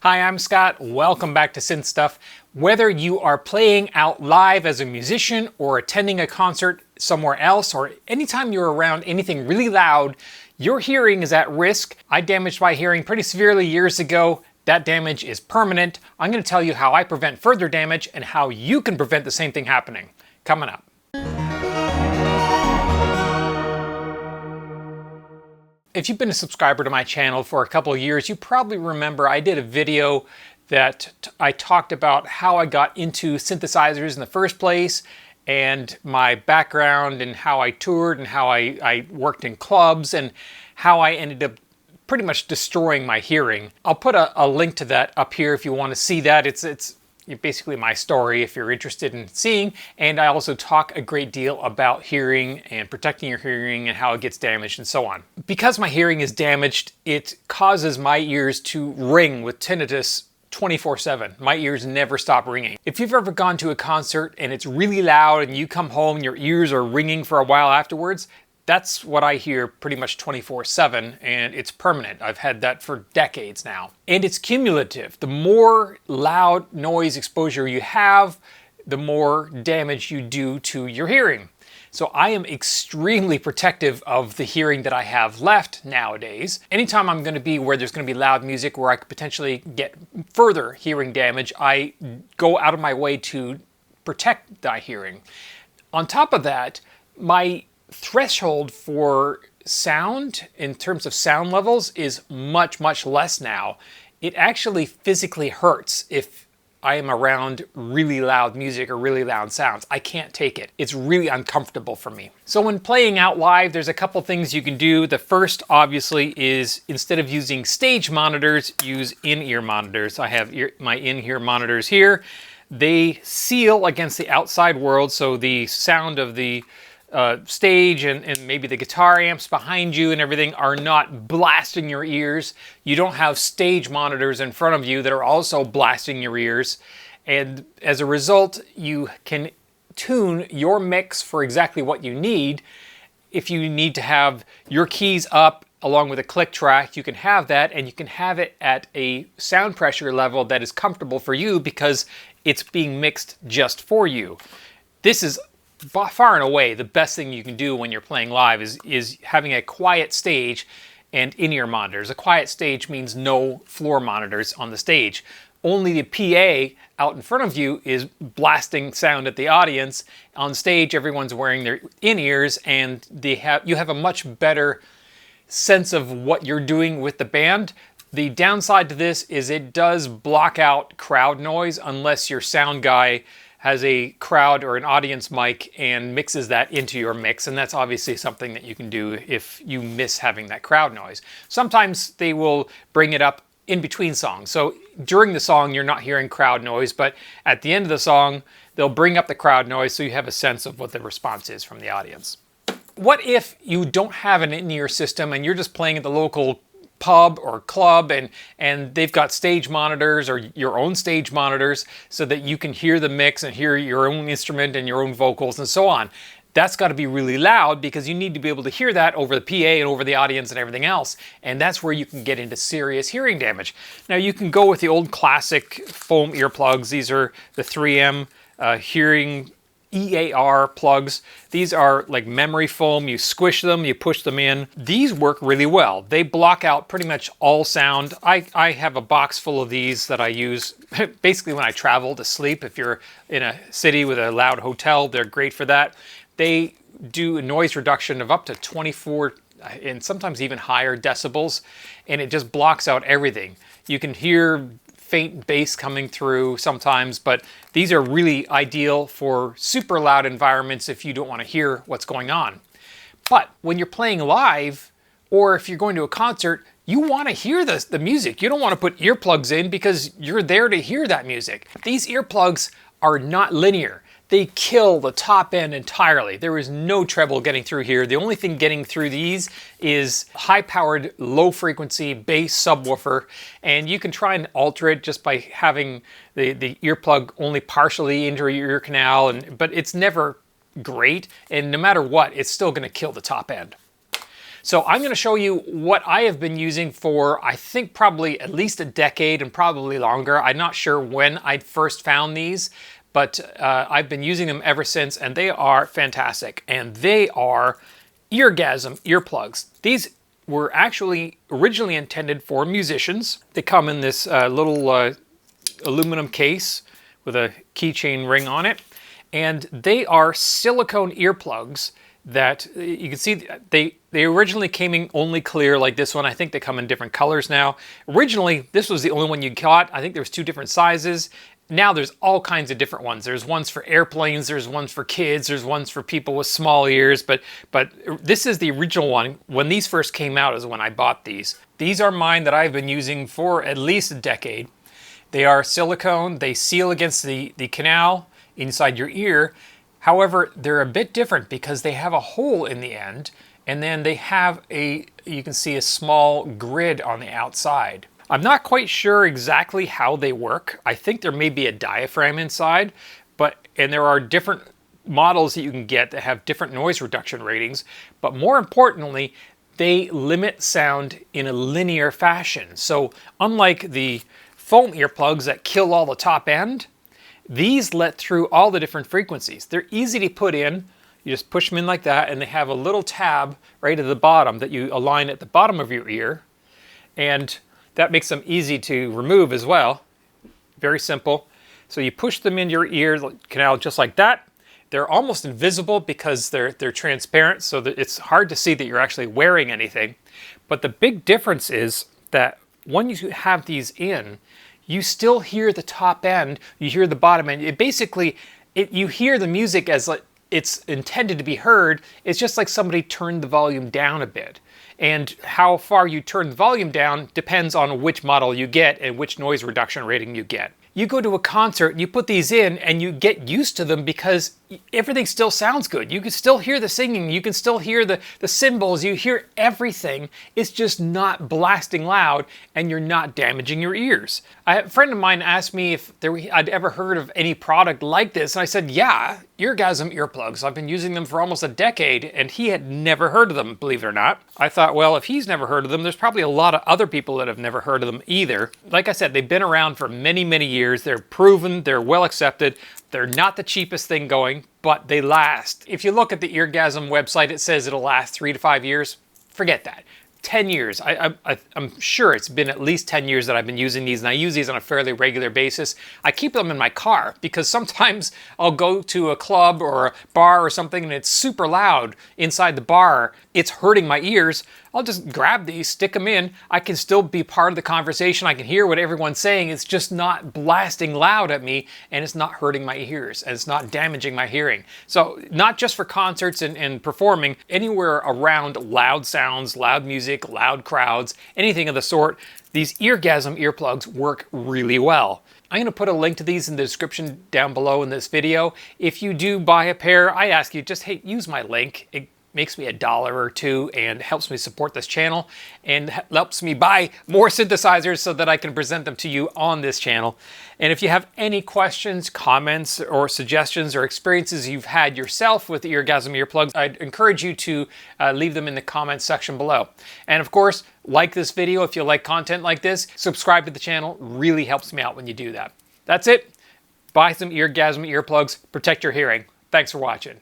Hi, I'm Scott. Welcome back to Synth Stuff. Whether you are playing out live as a musician or attending a concert somewhere else, or anytime you're around anything really loud, your hearing is at risk. I damaged my hearing pretty severely years ago. That damage is permanent. I'm going to tell you how I prevent further damage and how you can prevent the same thing happening. Coming up. If you've been a subscriber to my channel for a couple of years, you probably remember I did a video that I talked about how I got into synthesizers in the first place and my background and how I toured and how I worked in clubs and how I ended up pretty much destroying my hearing. I'll put a link to that up here if you want to see that. It's basically my story if you're interested in seeing, and I also talk a great deal about hearing and protecting your hearing and how it gets damaged and so on. Because my hearing is damaged, it causes my ears to ring with tinnitus 24/7. My ears never stop ringing. If you've ever gone to a concert and it's really loud and you come home and your ears are ringing for a while afterwards, that's what I hear pretty much 24/7, and it's permanent. I've had that for decades now. And it's cumulative. The more loud noise exposure you have, the more damage you do to your hearing. So I am extremely protective of the hearing that I have left nowadays. Anytime I'm going to be where there's going to be loud music where I could potentially get further hearing damage, I go out of my way to protect my hearing. On top of that, my threshold for sound in terms of sound levels is much less now. It actually physically hurts if I am around really loud music or really loud sounds. I can't take it. It's really uncomfortable for me. So when playing out live, there's a couple things you can do. The first, obviously, is instead of using stage monitors, use in-ear monitors. I have my in-ear monitors here. They seal against the outside world, so the sound of the stage and maybe the guitar amps behind you and everything are not blasting your ears. You don't have stage monitors in front of you that are also blasting your ears. And as a result, you can tune your mix for exactly what you need. If you need to have your keys up along with a click track, you can have that, and you can have it at a sound pressure level that is comfortable for you because it's being mixed just for you. This is far and away the best thing you can do when you're playing live is having a quiet stage and in-ear monitors. A quiet stage means no floor monitors on the stage. Only the PA out in front of you is blasting sound at the audience. On stage, everyone's wearing their in-ears, and you have a much better sense of what you're doing with the band. The downside to this is it does block out crowd noise unless your sound guy has a crowd or an audience mic and mixes that into your mix, and that's obviously something that you can do if you miss having that crowd noise. Sometimes they will bring it up in between songs. So during the song you're not hearing crowd noise, but at the end of the song they'll bring up the crowd noise so you have a sense of what the response is from the audience. What if you don't have an in-ear system and you're just playing at the local pub or club and they've got stage monitors or your own stage monitors so that you can hear the mix and hear your own instrument and your own vocals and so on? That's got to be really loud because you need to be able to hear that over the PA and over the audience and everything else. And that's where you can get into serious hearing damage. Now you can go with the old classic foam earplugs. These are the 3M hearing EAR plugs. These are like memory foam. You squish them, you push them in. These work really well. They block out pretty much all sound. I have a box full of these that I use basically when I travel to sleep. If you're in a city with a loud hotel, they're great for that. They do a noise reduction of up to 24 and sometimes even higher decibels, and it just blocks out everything. You can hear faint bass coming through sometimes, but these are really ideal for super loud environments if you don't want to hear what's going on. But when you're playing live, or if you're going to a concert, you want to hear the music. You don't want to put earplugs in because you're there to hear that music. These earplugs are not linear. They kill the top end entirely. There is no treble getting through here. The only thing getting through these is high-powered, low-frequency bass subwoofer, and you can try and alter it just by having the earplug only partially into your ear canal, but it's never great, and no matter what, it's still going to kill the top end. So I'm going to show you what I have been using for, I think, probably at least a decade and probably longer. I'm not sure when I first found these, but I've been using them ever since, and they are fantastic. And they are Eargasm earplugs. These were actually originally intended for musicians. They come in this little aluminum case with a keychain ring on it, and they are silicone earplugs that you can see they originally came in only clear like this one. I think they come in different colors now. Originally, this was the only one you got. I think there was 2 different sizes. Now there's all kinds of different ones. There's ones for airplanes, there's ones for kids, there's ones for people with small ears, but this is the original one. When these first came out is when I bought these. These are mine that I've been using for at least a decade. They are silicone, they seal against the canal inside your ear. However, they're a bit different because they have a hole in the end, and then they have you can see a small grid on the outside. I'm not quite sure exactly how they work. I think there may be a diaphragm inside, and there are different models that you can get that have different noise reduction ratings, but more importantly, they limit sound in a linear fashion. So unlike the foam earplugs that kill all the top end, these let through all the different frequencies. They're easy to put in. You just push them in like that, and they have a little tab right at the bottom that you align at the bottom of your ear, and that makes them easy to remove as well. Very simple. So you push them in your ear canal just like that. They're almost invisible because they're transparent, so that it's hard to see that you're actually wearing anything. But the big difference is that when you have these in, you still hear the top end, you hear the bottom end. You hear the music as it's intended to be heard. It's just like somebody turned the volume down a bit. And how far you turn the volume down depends on which model you get and which noise reduction rating you get. You go to a concert and you put these in and you get used to them because everything still sounds good. You can still hear the singing, you can still hear the cymbals, you hear everything. It's just not blasting loud and you're not damaging your ears. A friend of mine asked me if I'd ever heard of any product like this, and I said, yeah, Eargasm earplugs. I've been using them for almost a decade, and he had never heard of them, believe it or not. I thought, well, if he's never heard of them, there's probably a lot of other people that have never heard of them either. Like I said, they've been around for many, many years. They're proven, they're well accepted. They're not the cheapest thing going, but they last. If you look at the Eargasm website, it says it'll last 3 to 5 years. Forget that. 10 years. I'm sure it's been at least 10 years that I've been using these, and I use these on a fairly regular basis. I keep them in my car because sometimes I'll go to a club or a bar or something and it's super loud inside the bar. It's hurting my ears. I'll just grab these, stick them in. I can still be part of the conversation. I can hear what everyone's saying. It's just not blasting loud at me, and it's not hurting my ears, and it's not damaging my hearing. So not just for concerts and performing, anywhere around loud sounds, loud music, loud crowds, anything of the sort, these Eargasm earplugs work really well. I'm going to put a link to these in the description down below in this video. If you do buy a pair, I ask you just, hey, use my link. It makes me $1 or $2 and helps me support this channel and helps me buy more synthesizers so that I can present them to you on this channel. And if you have any questions, comments, or suggestions or experiences you've had yourself with the Eargasm earplugs, I'd encourage you to leave them in the comments section below. And of course, like this video if you like content like this. Subscribe to the channel. Really helps me out when you do that. That's it. Buy some Eargasm earplugs. Protect your hearing. Thanks for watching.